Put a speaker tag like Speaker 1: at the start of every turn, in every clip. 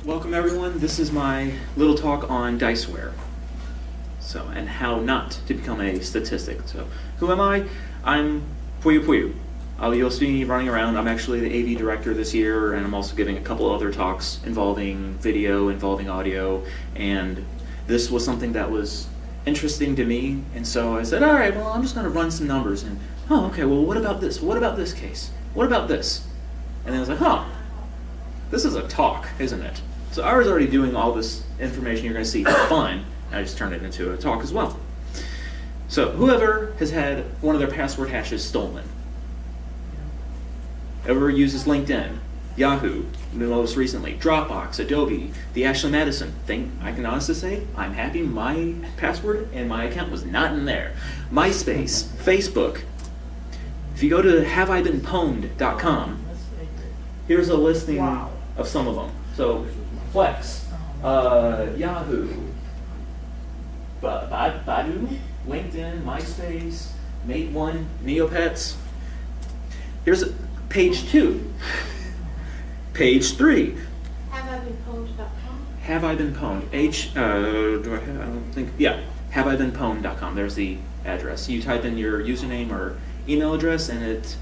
Speaker 1: Welcome everyone. This is my little talk on Diceware. And how not to become a statistic. So, who am I? I'm Poiupoiu. You'll see me running around. I'm actually the AV director this year, and I'm also giving a couple other talks involving video, involving audio, and this was something that was interesting to me, and so I said, all right, well, I'm just going to run some numbers, and, oh, okay, well, what about this? What about this case? What about this? And then I was like, huh, this is a talk, isn't it? So I was already doing all this information you're going to see for fun, and I just turned it into a talk as well. So whoever has had one of their password hashes stolen, ever uses LinkedIn, Yahoo, most recently, Dropbox, Adobe, the Ashley Madison thing, I can honestly say, I'm happy my password and my account was not in there. MySpace, Facebook. If you go to haveibeenpwned.com, here's a listing of some of them. So, Flex, Yahoo, Badu, LinkedIn, MySpace, Mate1, Neopets. Here's page 2. Page 3.
Speaker 2: Haveibeenpwned.com?
Speaker 1: Have I been pwned? I don't think, yeah, haveibeenpwned.com. There's the address. You type in your username or email address, and it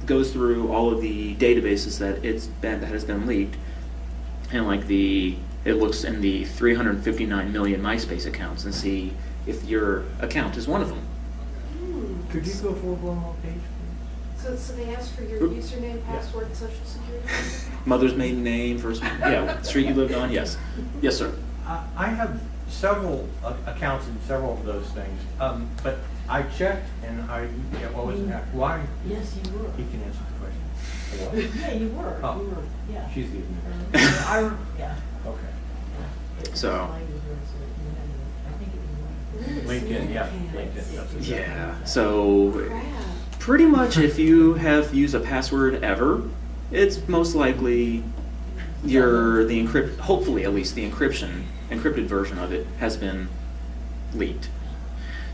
Speaker 1: goes through all of the databases that has been leaked, and it looks in the 359 million MySpace accounts and see if your account is one of them.
Speaker 3: Could you go full-blown on page, please?
Speaker 2: So they ask for your username, password, and social security number?
Speaker 1: Mother's maiden name, first, yeah, street you lived on, yes. Yes, sir.
Speaker 3: I have several accounts in several of those things, but I checked and what was that? Why?
Speaker 4: Yes, you were.
Speaker 3: He can answer the question. What?
Speaker 4: Yeah, you were.
Speaker 3: Oh.
Speaker 4: You were. Yeah.
Speaker 3: She's the administrator.
Speaker 4: Yeah.
Speaker 3: Okay.
Speaker 1: So.
Speaker 3: LinkedIn, yeah, LinkedIn. That's exactly
Speaker 1: Yeah,
Speaker 3: right.
Speaker 1: so
Speaker 2: Crap.
Speaker 1: pretty much if you have used a password ever, it's most likely hopefully at least the encrypted version of it has been leaked.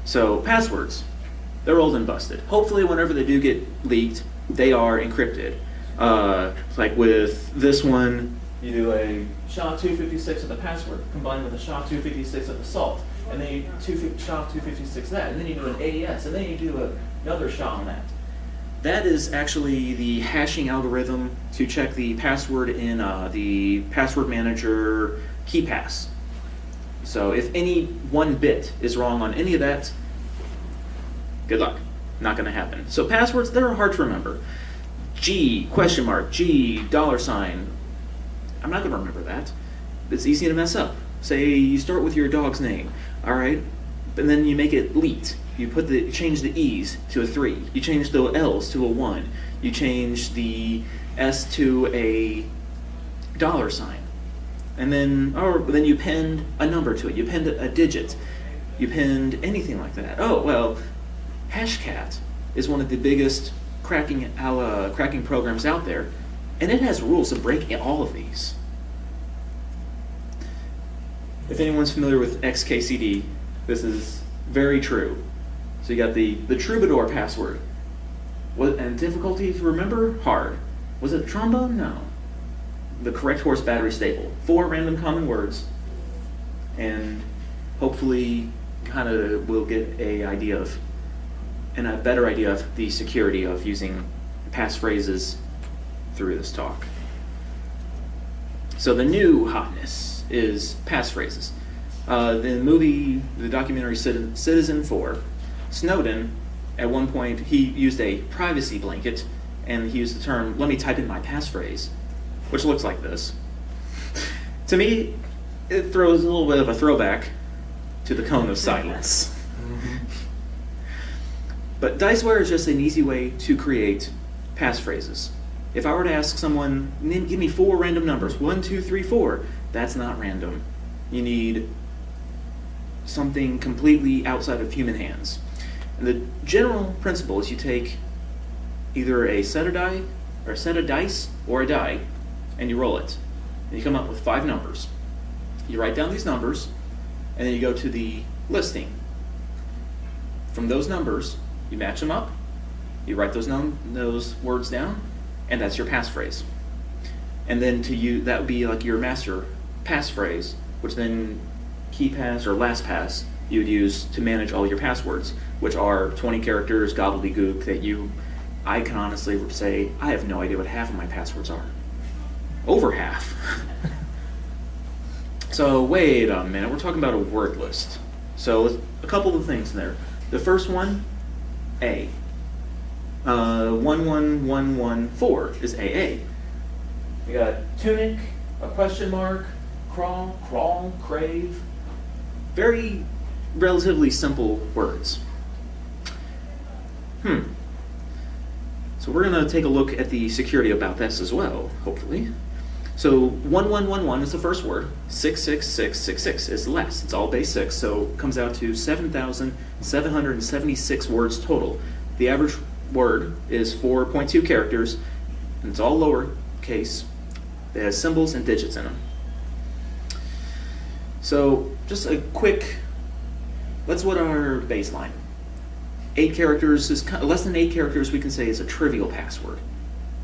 Speaker 1: So passwords, they're old and busted. Hopefully whenever they do get leaked, they are encrypted. Like with this one, you do a SHA-256 of the password combined with a SHA-256 of the salt, and then you SHA-256 that, and then you do an AES, and then you do another SHA on that. That is actually the hashing algorithm to check the password in the password manager KeyPass. So if any one bit is wrong on any of that, good luck. Not going to happen. So passwords, they're hard to remember. G, question mark, G, $. I'm not going to remember that. It's easy to mess up. Say you start with your dog's name, all right? And then you make it leet. You change the E's to a 3. You change the L's to a 1. You change the S to a $. And then you append a number to it. You append a digit. You append anything like that. Oh, well, hashcat is one of the biggest cracking programs out there, and it has rules to break all of these. If anyone's familiar with XKCD, this is very true. So you got the troubadour password. And difficulty to remember? Hard. Was it trombone? No. The correct horse battery staple. 4 random common words, and hopefully kind of we'll get a better idea of the security of using passphrases through this talk. So the new hotness is passphrases. The documentary Citizen 4, Snowden, at one point, he used a privacy blanket, and he used the term, let me type in my passphrase, which looks like this. To me, it throws a little bit of a throwback to the cone of silence. But Diceware is just an easy way to create passphrases. If I were to ask someone, give me 4 random numbers, 1, 2, 3, 4, that's not random. You need something completely outside of human hands. And the general principle is you take either a set of dice or a die, and you roll it. And you come up with 5 numbers. You write down these numbers, and then you go to the listing. From those numbers, you match them up, you write those words down, and that's your passphrase. And then to use, that would be like your master passphrase, which then key pass or last pass you would use to manage all your passwords, which are 20 characters gobbledygook that I can honestly say, I have no idea what half of my passwords are. Over half. So wait a minute, we're talking about a word list. So a couple of things there. The first one, A. 11114 is AA. We got tunic, a question mark, crawl, crave. Very relatively simple words. So we're going to take a look at the security about this as well, hopefully. So 1111 is the first word. 66666 is the last. It's all base 6, so it comes out to 7,776 words total. The average word is 4.2 characters, and it's all lowercase. It has symbols and digits in them. So just a quick, that's what our baseline. 8 characters is less than 8 characters we can say is a trivial password.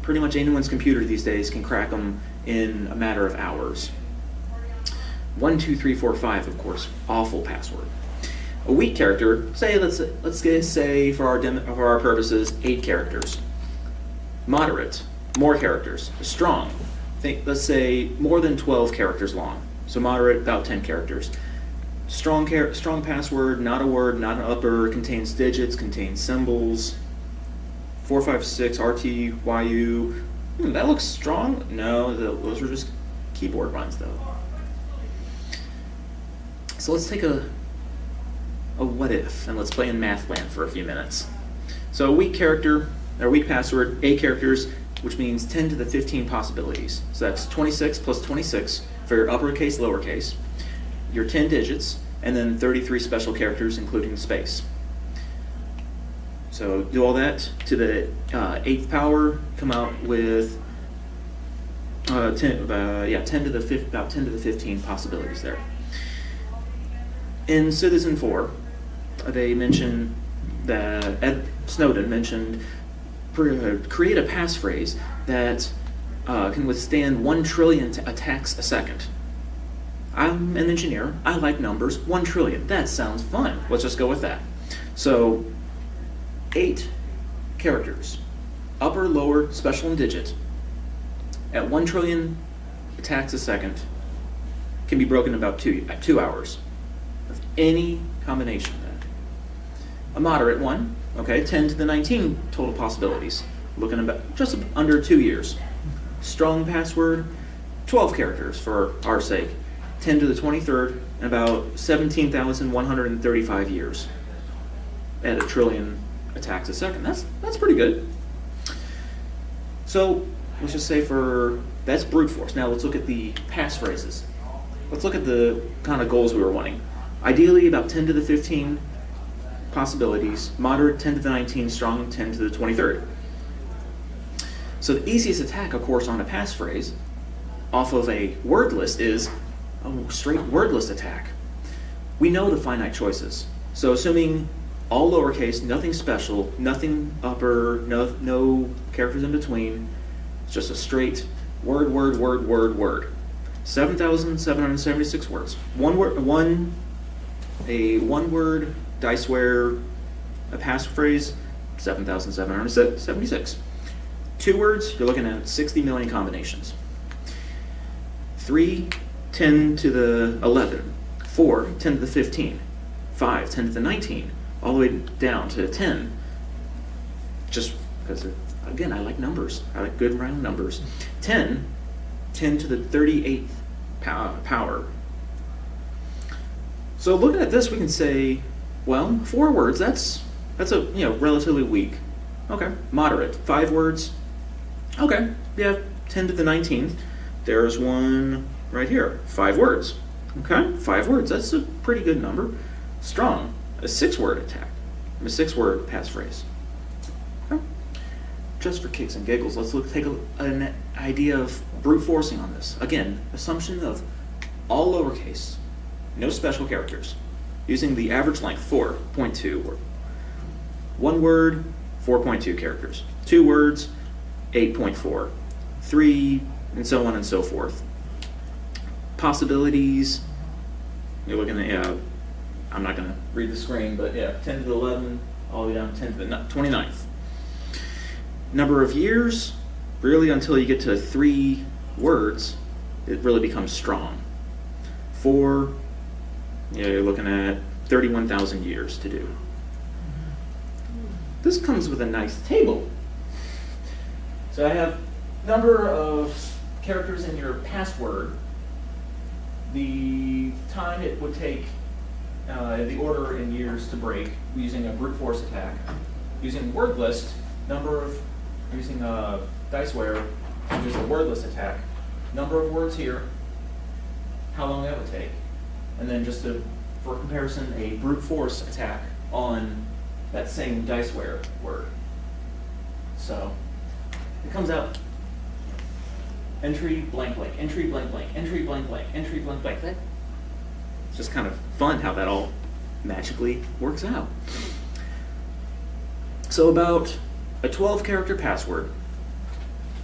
Speaker 1: Pretty much anyone's computer these days can crack them in a matter of hours. 1, 2, 3, 4, 5, of course, awful password. A weak character, say let's say for our purposes 8 characters. Moderate, more characters. Strong, let's say more than 12 characters long. So moderate, about 10 characters. Strong password, not a word, not an upper, contains digits, contains symbols. 456 RTYU. That looks strong. No, those are just keyboard runs though. So let's take a what if, and let's play in math land for a few minutes. So a weak character, or weak password, 8 characters, which means 10 to the 15 possibilities. So that's 26 plus 26 for your uppercase, lowercase, your 10 digits, and then 33 special characters, including space. So do all that to the 8th power, come out with 10 to the 15 possibilities there. In Citizen 4, they mention that Ed Snowden mentioned create a passphrase that can withstand 1 trillion attacks a second. I'm an engineer. I like numbers. 1 trillion. That sounds fun. Let's just go with that. So 8 characters, upper, lower, special, and digit, at 1 trillion attacks a second, can be broken in about 2 hours. Of any combination of that. A moderate one, okay, 10 to the 19 total possibilities, looking about just under 2 years. Strong password, 12 characters for our sake, 10 to the 23rd, and about 17,135 years at 1 trillion attacks a second. That's pretty good. So let's just say that's brute force. Now let's look at the passphrases. Let's look at the kind of goals we were wanting. Ideally about 10 to the 15 possibilities, moderate 10 to the 19, strong 10 to the 23rd. So the easiest attack, of course, on a passphrase off of a word list is a straight word list attack. We know the finite choices. So assuming all lowercase, nothing special, nothing upper, no characters in between, it's just a straight word. 7,776 words. A one word Diceware, a passphrase, 7,776. 2 words, you're looking at 60 million combinations. 3, 10 to the 11. 4, 10 to the 15. 5, 10 to the 19. All the way down to 10. Just because, again, I like numbers. I like good round numbers. 10 to the 38th power. So looking at this, we can say, well, 4 words, that's a relatively weak. Okay, moderate. 5 words. Okay, yeah, 10 to the 19th. There's one right here. 5 words. Okay, 5 words. That's a pretty good number. Strong. A 6-word attack. A 6-word passphrase. Okay. Just for kicks and giggles, let's take an idea of brute forcing on this. Again, assumption of all lowercase, no special characters, using the average length 4.2. 1 word, 4.2 characters. 2 words, 8.4. 3 and so on and so forth. Possibilities, you're looking at, I'm not going to read the screen, but yeah, 10 to the 11, all the way down to 10 to the 29th. Number of years, really until you get to 3 words, it really becomes strong. 4, yeah, you're looking at 31,000 years to do. This comes with a nice table. So I have number of characters in your password, the time it would take, the order in years to break using a brute force attack, using wordlist, using Diceware, which is a wordless attack, number of words here, how long that would take, and then just for comparison, a brute force attack on that same Diceware word. So it comes out entry blank blank, entry blank blank, entry blank blank, entry blank blank. It's just kind of fun how that all magically works out. So about a 12-character password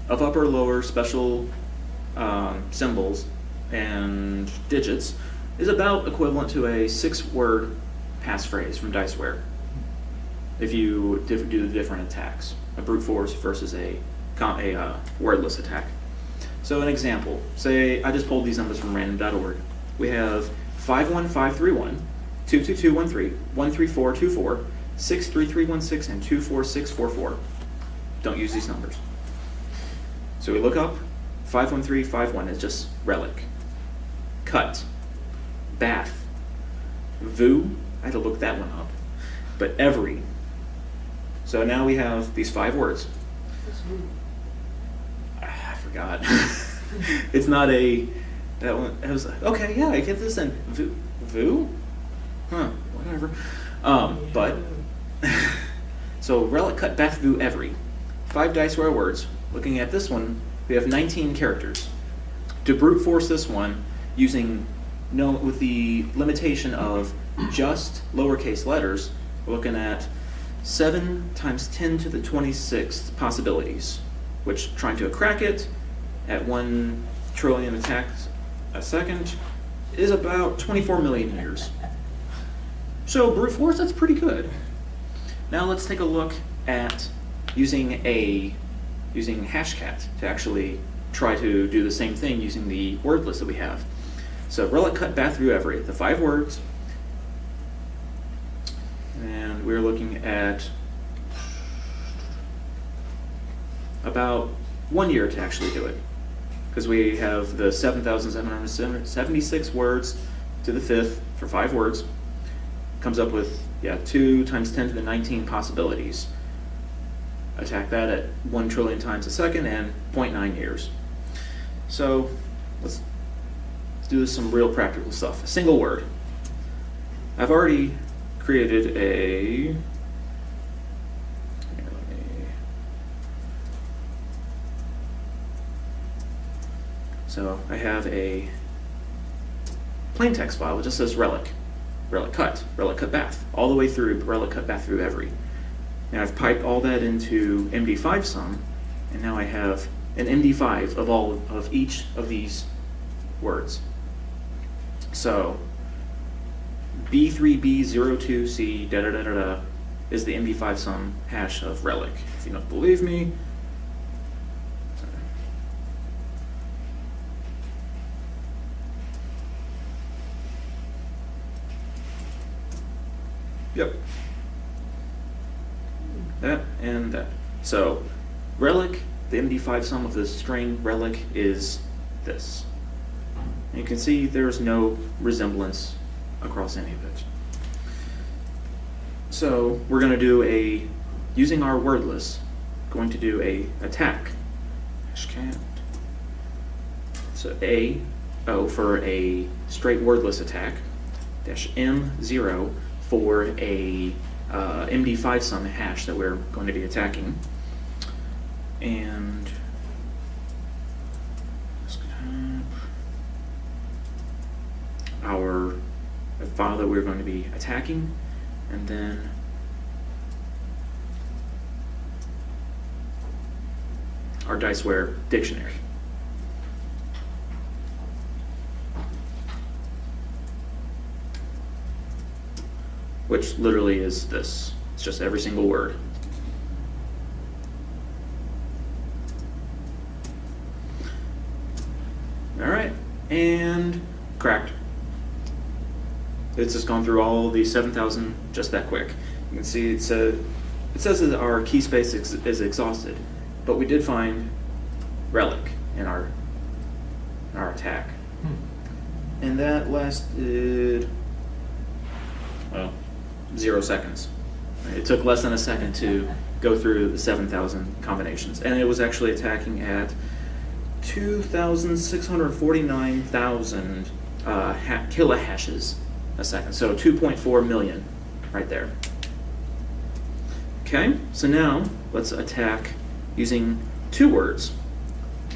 Speaker 1: of upper, lower, special symbols and digits is about equivalent to a 6-word passphrase from Diceware if you do the different attacks, a brute force versus a wordless attack. So an example, say I just pulled these numbers from random.org. We have 51531, 22213, 13424, 63316, and 24644. Don't use these numbers. So we look up 51351 is just relic. Cut. Bath. Vu. I had to look that one up. But every. So now we have these 5 words. I forgot. It's not a. That one. I was like, okay, yeah, I get this. And vu. Huh. Whatever. But. So relic, cut, bath, vu, every. 5 Diceware words. Looking at this one, we have 19 characters. To brute force this one, with the limitation of just lowercase letters, we're looking at 7 times 10 to the 26th possibilities, which trying to crack it at 1 trillion attacks a second is about 24 million years. So brute force, that's pretty good. Now let's take a look at using hashcat to actually try to do the same thing using the word list that we have. So relic, cut, bath, through every, the 5 words. And we're looking at about 1 year to actually do it. Because we have the 7,776 words to the 5th for 5 words. Comes up with, 2 times 10 to the 19 possibilities. Attack that at 1 trillion times a second and 0.9 years. So let's do some real practical stuff. A single word. I've already created a. So I have a plain text file. It just says relic, relic cut bath, all the way through relic cut bath through every. Now I've piped all that into MD5 sum, and now I have an MD5 of each of these words. So B3B02C is the MD5 sum hash of relic. If you don't believe me, yep. That and that. So relic, the MD5 sum of the string relic is this. And you can see there's no resemblance across any of it. So we're going to do using our word list, going to do a attack. Hashcat. So O for a straight wordless attack, -M0 for a MD5 sum hash that we're going to be attacking. And our file that we're going to be attacking, and then our Diceware dictionary. which literally is this. It's just every single word. All right, and cracked. It's just gone through all the 7,000 just that quick. You can see it says that our key space is exhausted, but we did find relic in our attack. And that lasted, well, 0 seconds. It took less than a second to go through the 7,000 combinations. And it was actually attacking at 2,649,000 kilohashes a second. So 2.4 million right there. Okay, so now let's attack using 2 words.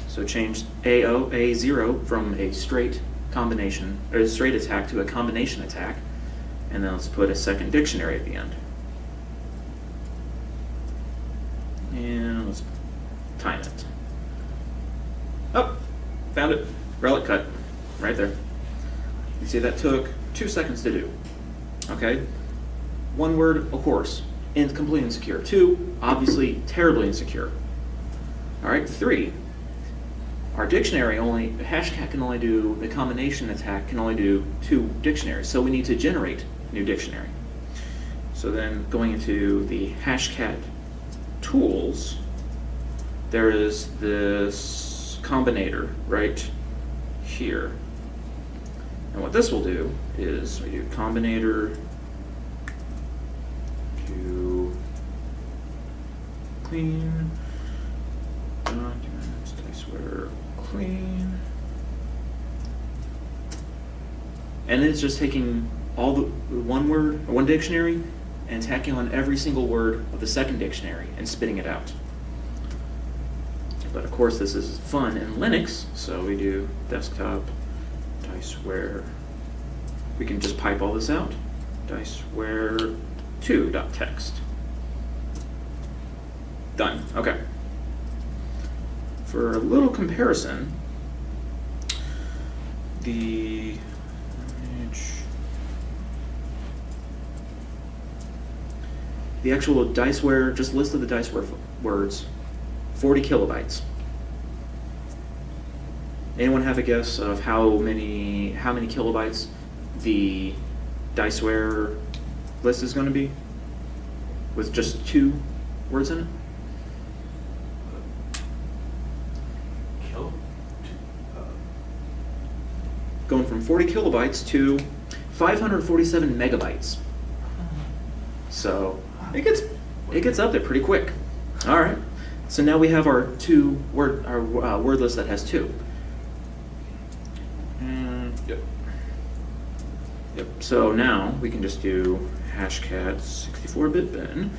Speaker 1: So change A0 from a straight combination, or a straight attack to a combination attack. And then let's put a second dictionary at the end. And let's time it. Oh, found it. Relic cut, right there. You see that took 2 seconds to do. Okay, 1 word, of course, completely insecure. 2, obviously terribly insecure. All right, 3. Our dictionary hashcat can only do, the combination attack can only do 2 dictionaries, so we need to generate a new dictionary. So then going into the hashcat tools, there is this combinator right here. And what this will do is we do combinator to clean documents, Diceware clean. And it's just taking all the one dictionary and tacking on every single word of the second dictionary and spitting it out. But of course this is fun in Linux, so we do desktop, Diceware. We can just pipe all this out. Diceware2.txt. Done. Okay. For a little comparison, the actual Diceware, just listed the Diceware words, 40 kilobytes. Anyone have a guess of how many kilobytes the Diceware list is going to be with just 2 words in it? Going from 40 kilobytes to 547 megabytes. So it gets up there pretty quick. All right. So now we have our word list that has 2. Yep. So now we can just do hashcat 64-bit bin.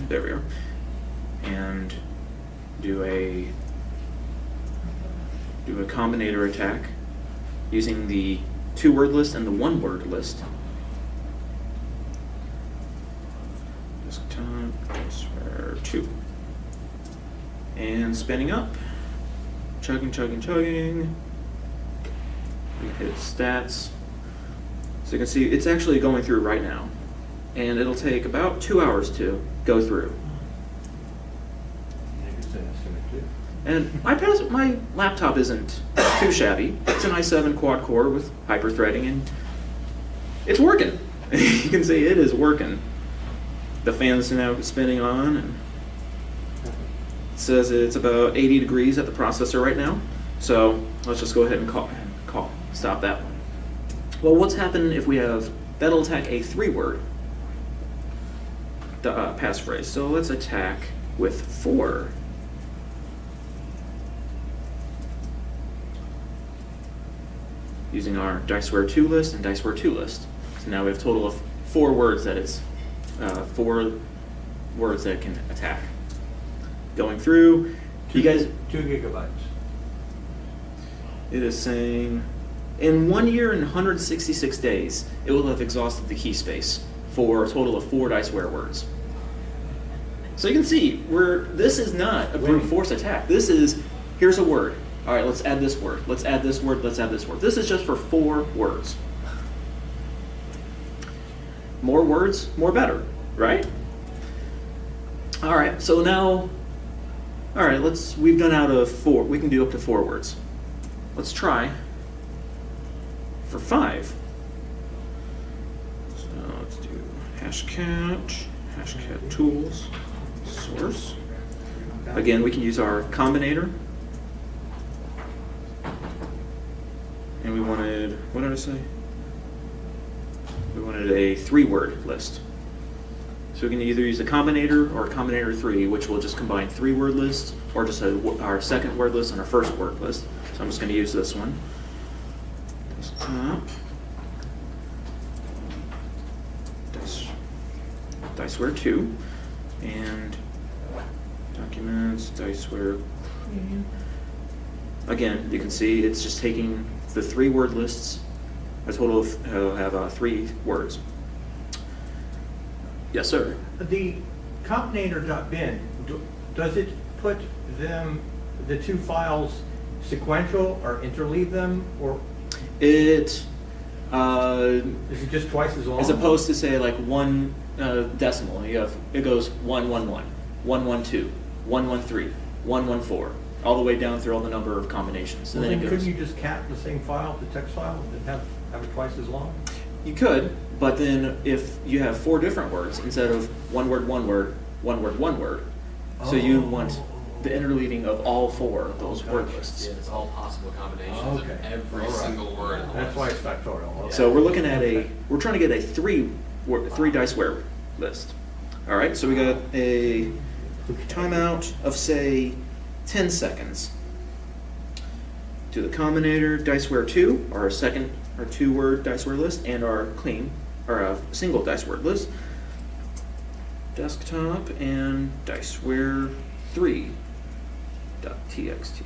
Speaker 1: There we are. And do a combinator attack using the 2-word list and the 1-word list. Desktop, Diceware 2. And spinning up. Chugging. We hit stats. So you can see it's actually going through right now. And it'll take about 2 hours to go through. And my laptop isn't too shabby. It's an i7 quad-core with hyper-threading, and it's working. You can see it is working. The fan's now spinning on, and it says it's about 80 degrees at the processor right now. So let's just go ahead and stop that one. Well, what's happened if we have, that'll attack a 3-word passphrase. So let's attack with 4. Using our Diceware 2 list and Diceware 2 list. So now we have a total of 4 words that it's 4 words that it can attack. Going through, you guys.
Speaker 3: 2 gigabytes.
Speaker 1: It is saying, in 1 year and 166 days, it will have exhausted the key space for a total of 4 Diceware words. So you can see, this is not a brute force attack. This is, here's a word. All right, let's add this word. Let's add this word. Let's add this word. This is just for 4 words. More words, more better, right? All right, so now, all right, we've done out of 4. We can do up to 4 words. Let's try for 5. So let's do hashcat tools, source. Again, we can use our combinator. And we wanted, what did I say? We wanted a 3-word list. So we can either use a combinator or a combinator 3, which will just combine 3-word lists, or just our second word list and our first word list. So I'm just going to use this one. Desktop. Diceware 2. And documents, Diceware. Again, you can see it's just taking the 3-word lists. A total of have 3 words. Yes, sir.
Speaker 3: The combinator.bin, does it put the 2 files sequential or interleave them, or
Speaker 1: It
Speaker 3: is it just twice as long?
Speaker 1: as opposed to say like 1 decimal. It goes 111, 112, 113, 114, all the way down through all the number of combinations.
Speaker 3: Well,
Speaker 1: And then
Speaker 3: then
Speaker 1: it goes.
Speaker 3: couldn't you just cat the same file, the text file, and have it twice as long?
Speaker 1: You could, but then if you have 4 different words instead of 1 word, 1 word, 1 word, 1 word, so you want the interleaving of all 4 of those word lists.
Speaker 4: Yeah, it's all possible combinations
Speaker 3: Okay.
Speaker 4: of every
Speaker 3: All right.
Speaker 4: single word.
Speaker 3: That's why it's factorial. Okay.
Speaker 1: So we're looking at we're trying to get a 3 Diceware list. All right, so we got a timeout of say 10 seconds. To the combinator Diceware 2, our second or 2-word Diceware list, and our single Diceware list. Desktop and Diceware 3.txt.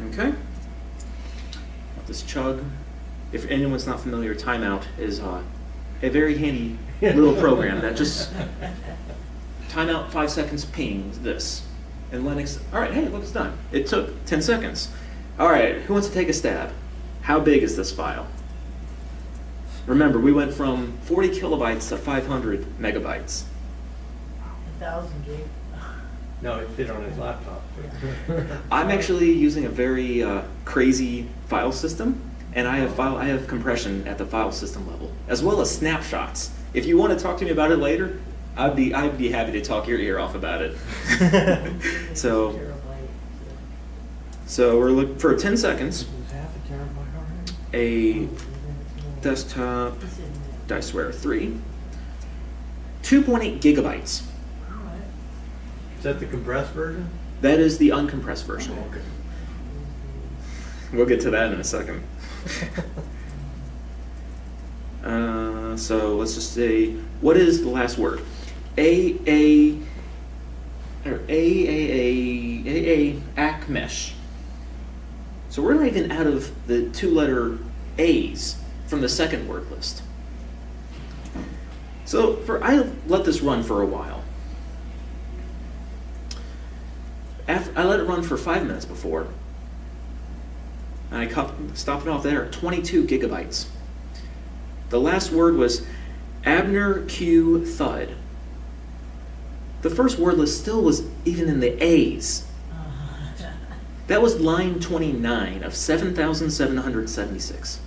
Speaker 1: Okay. Let this chug. If anyone's not familiar, timeout is a very handy little program that just timeout 5 seconds pings this. And Linux, all right, hey, look, it's done. It took 10 seconds. All right, who wants to take a stab? How big is this file? Remember, we went from 40 kilobytes to 500 megabytes.
Speaker 5: 1,000 gig.
Speaker 3: No, it fit on his laptop.
Speaker 1: I'm actually using a very crazy file system, and I have compression at the file system level, as well as snapshots. If you want to talk to me about it later, I'd be happy to talk your ear off about it. So we're looking for 10 seconds.
Speaker 3: Half a terabyte already?
Speaker 1: A desktop Diceware 3, 2.8 gigabytes.
Speaker 3: Is that the compressed version?
Speaker 1: That is the uncompressed version.
Speaker 3: Okay.
Speaker 1: We'll get to that in a second. So let's just say, what is the last word? Akmesh. So we're not even out of the 2-letter A's from the second word list. So I let this run for a while. I let it run for 5 minutes before. And I stopped it off there at 22 gigabytes. The last word was Abner Q Thud. The first word list still was even in the A's. That was line 29 of 7,776.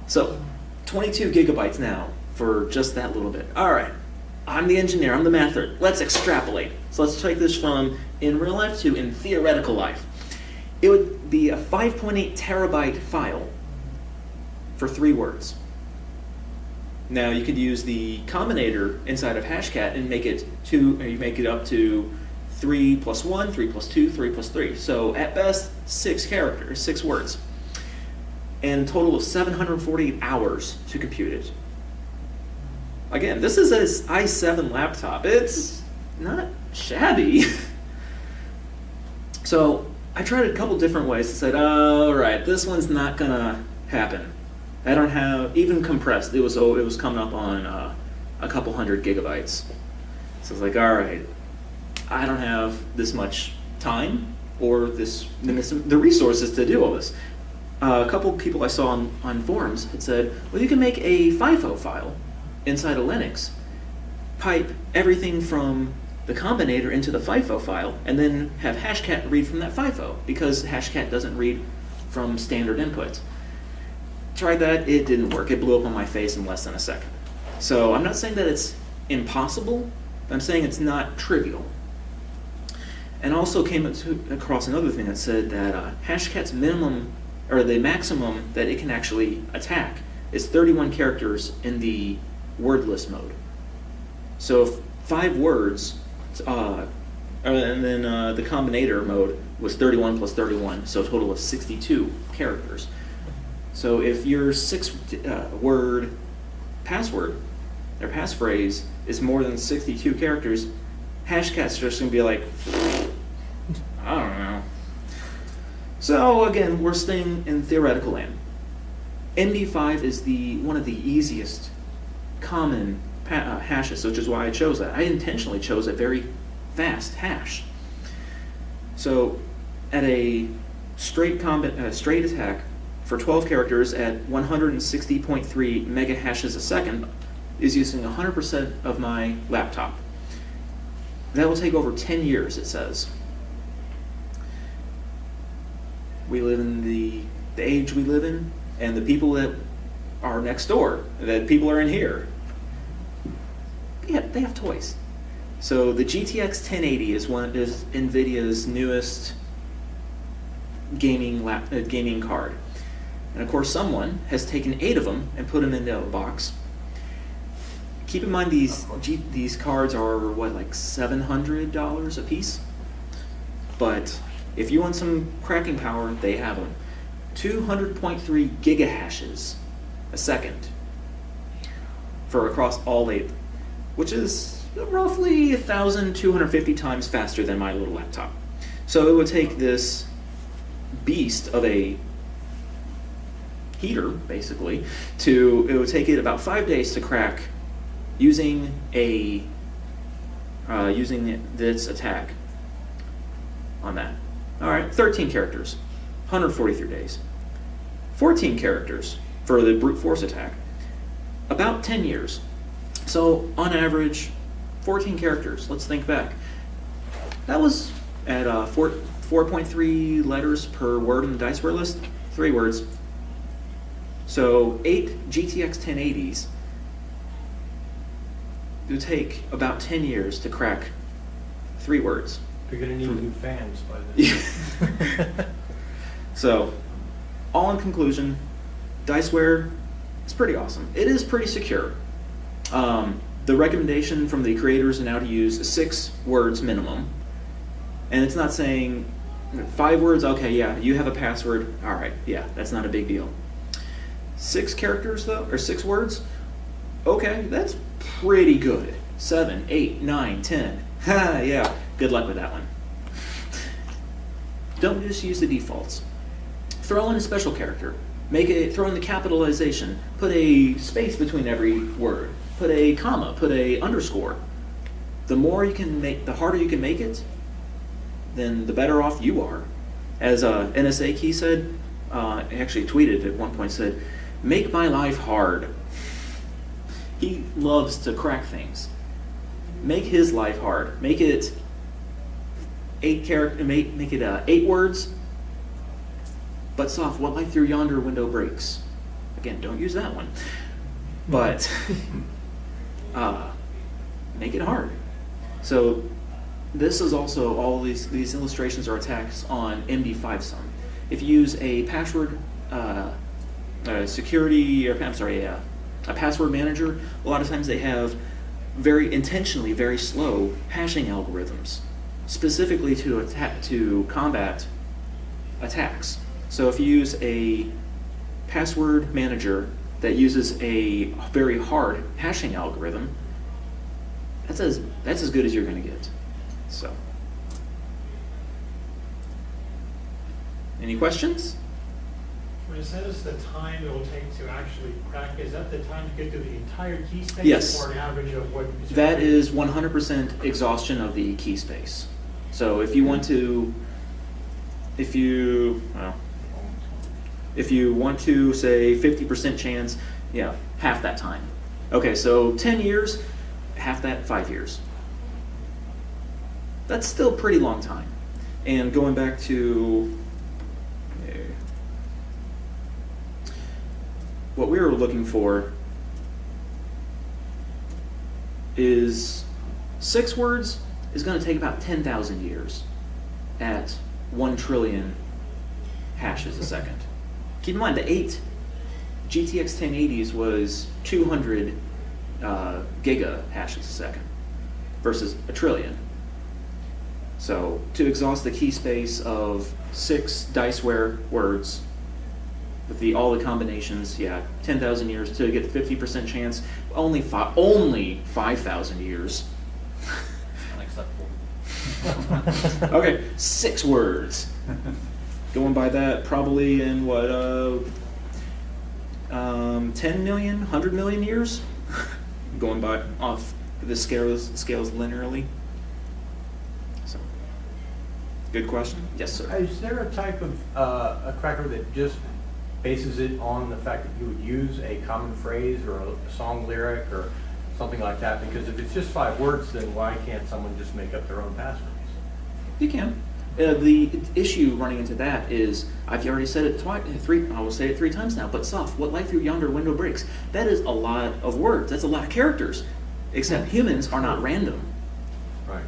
Speaker 1: So 22 gigabytes now for just that little bit. All right, I'm the engineer, I'm the mather. Let's extrapolate. So let's take this from in real life to in theoretical life. It would be a 5.8 terabyte file for 3 words. Now you could use the combinator inside of hashcat and make it up to 3 plus 1, 3 plus 2, 3 plus 3. So at best, 6 characters, 6 words. And a total of 748 hours to compute it. Again, this is an i7 laptop. It's not shabby. So I tried a couple different ways to say, all right, this one's not gonna happen. I don't have, even compressed, it was coming up on a couple hundred gigabytes. So I was like, all right, I don't have this much time or the resources to do all this. A couple people I saw on forums had said, well, you can make a FIFO file inside of Linux, pipe everything from the combinator into the FIFO file, and then have hashcat read from that FIFO, because hashcat doesn't read from standard input. Tried that, it didn't work. It blew up on my face in less than a second. So I'm not saying that it's impossible, but I'm saying it's not trivial. And also came across another thing that said that hashcat's minimum, or the maximum that it can actually attack, is 31 characters in the word list mode. So if 5 words, and then the combinator mode was 31 plus 31, so a total of 62 characters. So if your 6-word password or passphrase is more than 62 characters, hashcat's just going to be like, I don't know. So again, we're staying in theoretical land. MD5 is one of the easiest common hashes, which is why I chose that. I intentionally chose a very fast hash. So at a straight attack for 12 characters at 160.3 mega hashes a second is using 100% of my laptop. That will take over 10 years, it says. We live in the age we live in, and the people that are next door, that people are in here, they have toys. So the GTX 1080 is NVIDIA's newest gaming card. And of course someone has taken 8 of them and put them into a box. Keep in mind these cards are like $700 a piece. But if you want some cracking power, they have them. 200.3 gigahashes a second for across all 8, which is roughly 1,250 times faster than my little laptop. So it would take this beast of a heater, basically, it would take it about 5 days to crack using this attack on that. All right, 13 characters, 143 days. 14 characters for the brute force attack, about 10 years. So on average, 14 characters. Let's think back. That was at 4.3 letters per word in the Diceware list, 3 words. So 8 GTX 1080s. It would take about 10 years to crack 3 words.
Speaker 3: You're going to need new fans by then.
Speaker 1: So, all in conclusion, Diceware is pretty awesome. It is pretty secure. The recommendation from the creators is now to use 6 words minimum. And it's not saying 5 words, okay, yeah, you have a password, all right, yeah, that's not a big deal. 6 characters though, or 6 words, okay, that's pretty good. 7, 8, 9, 10. Ha, yeah, good luck with that one. Don't just use the defaults. Throw in a special character. Throw in the capitalization. Put a space between every word. Put a comma. Put a underscore. The more you can make, the harder you can make it, then the better off you are. As NSA Key said, actually tweeted at one point, said, "Make my life hard." He loves to crack things. Make his life hard. Make it 8 character. Make it 8 words. But soft. What light through yonder window breaks. Again, don't use that one. But make it hard. So this is also all these illustrations are attacks on MD5 sum. If you use a password a password manager, a lot of times they have intentionally very slow hashing algorithms, specifically to combat attacks. So if you use a password manager that uses a very hard hashing algorithm, that's as good as you're going to get. So, any questions?
Speaker 4: When it says the time it will take to actually crack, is that the time to get through the entire key space?
Speaker 1: Yes.
Speaker 4: Or an average of what?
Speaker 1: That is 100% exhaustion of the key space. So if you want to if you want to say 50% chance, yeah, half that time. Okay, so 10 years, half that, 5 years. That's still a pretty long time. And going back to what we were looking for is 6 words is going to take about 10,000 years at 1 trillion hashes a second. Keep in mind, the 8 GTX 1080s was 200 giga hashes a second versus a trillion. So to exhaust the key space of 6 Diceware words with all the combinations, yeah, 10,000 years. To get the 50% chance, only 5,000 years.
Speaker 6: Unacceptable.
Speaker 1: Okay, 6 words. Going by that, probably in what, 10 million, 100 million years? Going by off the scales linearly. So, good question. Yes, sir.
Speaker 3: Is there a type of a cracker that just bases it on the fact that you would use a common phrase or a song lyric or something like that? Because if it's just 5 words, then why can't someone just make up their own passphrase?
Speaker 1: You can. The issue running into that is, I've already said it I will say it 3 times now, but soft, what light through yonder window breaks. That is a lot of words. That's a lot of characters. Except humans are not random.
Speaker 3: Right.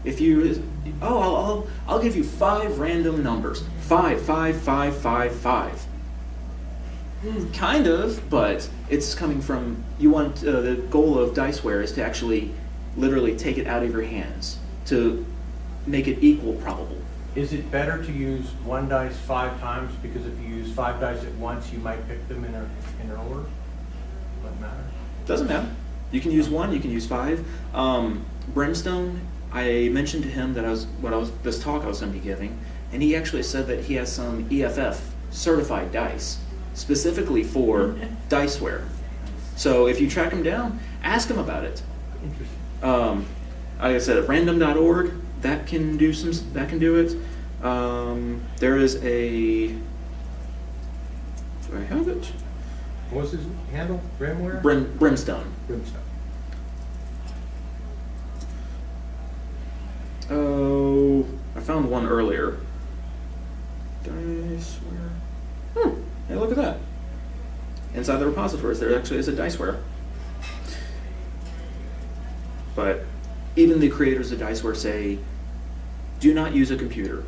Speaker 1: If you, I'll give you 5 random numbers. 5, 5, 5, 5, 5. Kind of, but it's coming from, you want, the goal of Diceware is to actually literally take it out of your hands to make it equal probable.
Speaker 3: Is it better to use 1 dice 5 times? Because if you use 5 dice at once, you might pick them in an order? Doesn't matter.
Speaker 1: Doesn't matter. You can use 1, you can use 5. Brimstone, I mentioned to him that this talk I was going to be giving, and he actually said that he has some EFF certified dice specifically for Diceware. So if you track him down, ask him about it.
Speaker 3: Interesting.
Speaker 1: Like I said, at random.org, that can do it. There is a, do I have it?
Speaker 3: What was his handle? Brimware?
Speaker 1: Brimstone.
Speaker 3: Brimstone.
Speaker 1: Oh, I found one earlier. Diceware. Hey, look at that. Inside the repositories, there actually is a Diceware. But even the creators of Diceware say, do not use a computer.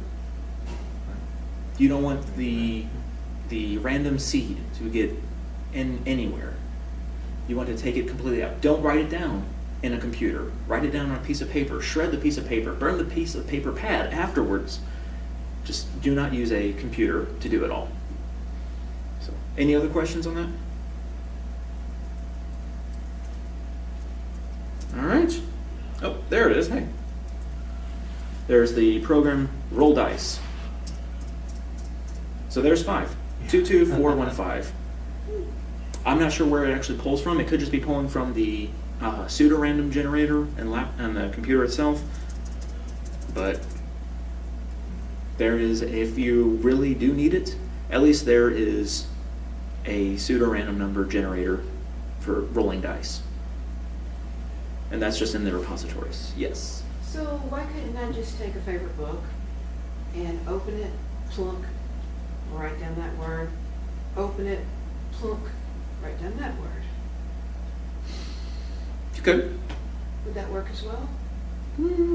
Speaker 1: You don't want the random seed to get in anywhere. You want to take it completely out. Don't write it down in a computer. Write it down on a piece of paper. Shred the piece of paper. Burn the piece of paper pad afterwards. Just do not use a computer to do it all. So, any other questions on that? All right. Oh, there it is. Hey. There's the program roll dice. So there's 5. 2, 2, 4, 1, 5. I'm not sure where it actually pulls from. It could just be pulling from the pseudo-random generator and the computer itself. But there is, if you really do need it, at least there is a pseudo-random number generator for rolling dice. And that's just in the repositories. Yes.
Speaker 2: So why couldn't I just take a favorite book and open it, plunk, write down that word, open it, plunk, write down that word?
Speaker 1: You could.
Speaker 2: Would that work as well?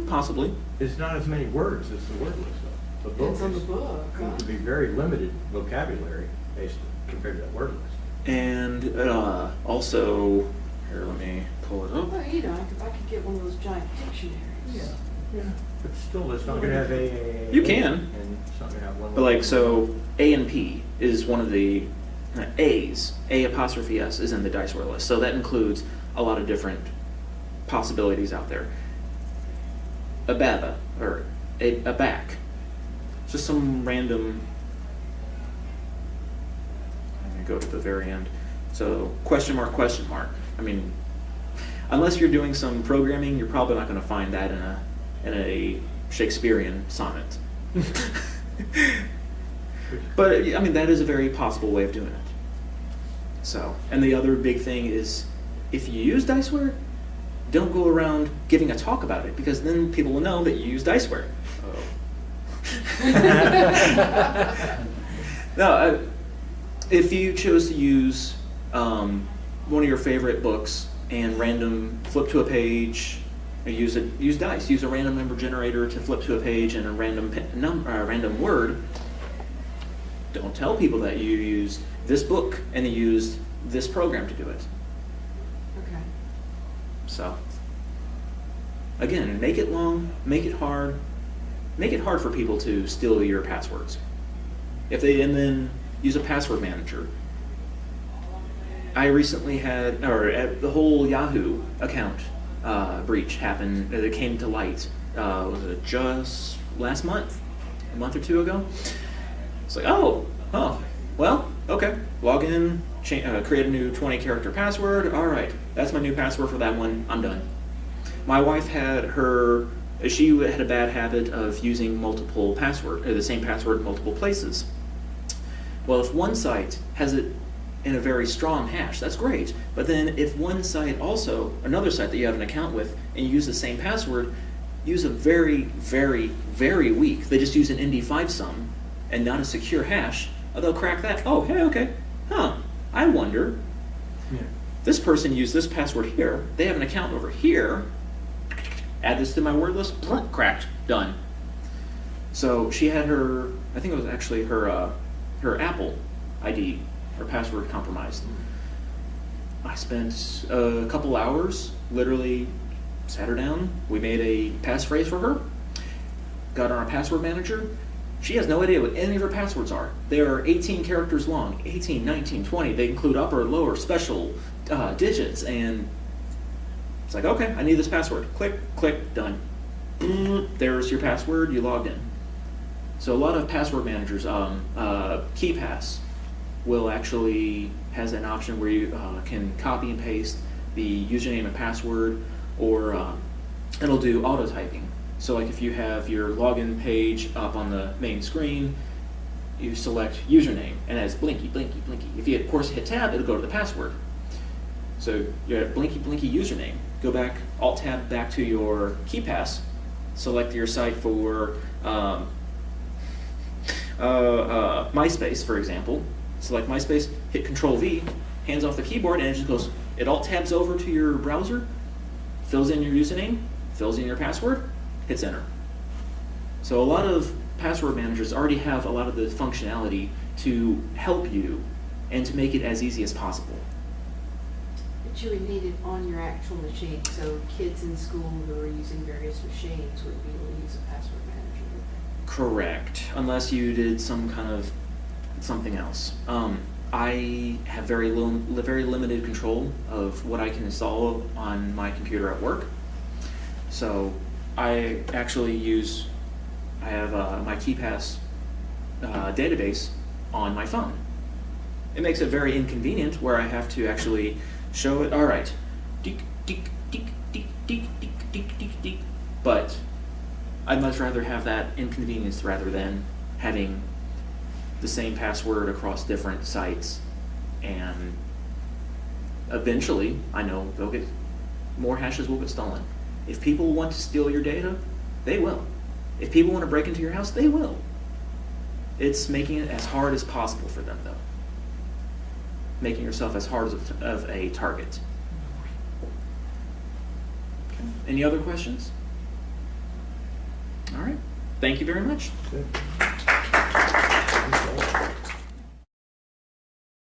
Speaker 1: Possibly.
Speaker 3: It's not as many words as the word list, though. The book
Speaker 2: It's on the
Speaker 3: is
Speaker 2: book, huh?
Speaker 3: going to be very limited vocabulary based compared to that word list.
Speaker 1: And also, here, let me pull it up.
Speaker 2: Well, you know, I could get one of those giant dictionaries.
Speaker 3: Yeah. But still, it's not going to have a.
Speaker 1: You can.
Speaker 3: And it's not going to have one.
Speaker 1: But like, so A and P is one of the A's. A apostrophe S is in the Diceware list. So that includes a lot of different possibilities out there. A baba, or a back. Just some random. I'm going to go to the very end. So question mark, question mark. I mean, unless you're doing some programming, you're probably not going to find that in a Shakespearean sonnet. But I mean, that is a very possible way of doing it. So, and the other big thing is, if you use Diceware, don't go around giving a talk about it, because then people will know that you use Diceware. No, if you chose to use one of your favorite books and random flip to a page, or use Dice, use a random number generator to flip to a page and a random word. Don't tell people that you used this book and you used this program to do it.
Speaker 2: Okay.
Speaker 1: So, again, make it long, make it hard for people to steal your passwords. And then use a password manager. I recently had, the whole Yahoo account breach happened. It came to light. Was it just last month? A month or two ago? It's like, well, okay. Log in, create a new 20-character password. All right, that's my new password for that one. I'm done. My wife she had a bad habit of using the same password in multiple places. Well, if one site has it in a very strong hash, that's great. But then if one site also, another site that you have an account with, and you use the same password, use a very, very, very weak, they just use an ND5 sum and not a secure hash, they'll crack that. Oh, hey, okay. I wonder.
Speaker 3: Yeah.
Speaker 1: This person used this password here. They have an account over here. Add this to my word list. Cracked. Done. So she had I think it was actually her Apple ID or password compromised. I spent a couple hours, literally sat her down. We made a passphrase for her. Got on our password manager. She has no idea what any of her passwords are. They are 18 characters long, 18, 19, 20. They include upper, lower, special digits, and it's like, okay, I need this password. Click, click, done. There's your password, you logged in. So a lot of password managers, KeyPass has an option where you can copy and paste the username and password, or it'll do auto typing. So like if you have your login page up on the main screen, you select username, and it has blinky, blinky, blinky. If you, of course, hit tab, it'll go to the password. So you're at blinky, blinky username. Go back, alt-tab back to your KeyPass, select your site for MySpace, for example. Select MySpace, hit Control-V, hands off the keyboard, and it just goes, it alt-tabs over to your browser, fills in your username, fills in your password, hits enter. So a lot of password managers already have a lot of the functionality to help you and to make it as easy as possible.
Speaker 2: But you would need it on your actual machine, so kids in school who are using various machines would be able to use a password manager, would they?
Speaker 1: Correct, unless you did some kind of something else. I have very limited control of what I can install on my computer at work. So I actually I have my KeyPass database on my phone. It makes it very inconvenient where I have to actually show it, all right, deek, deek, deek, deek, deek, deek, deek, deek, deek. But I'd much rather have that inconvenience rather than having the same password across different sites, and eventually, I know more hashes will get stolen. If people want to steal your data, they will. If people want to break into your house, they will. It's making it as hard as possible for them, though. Making yourself as hard of a target. Okay. Any other questions? All right. Thank you very much.
Speaker 3: Good.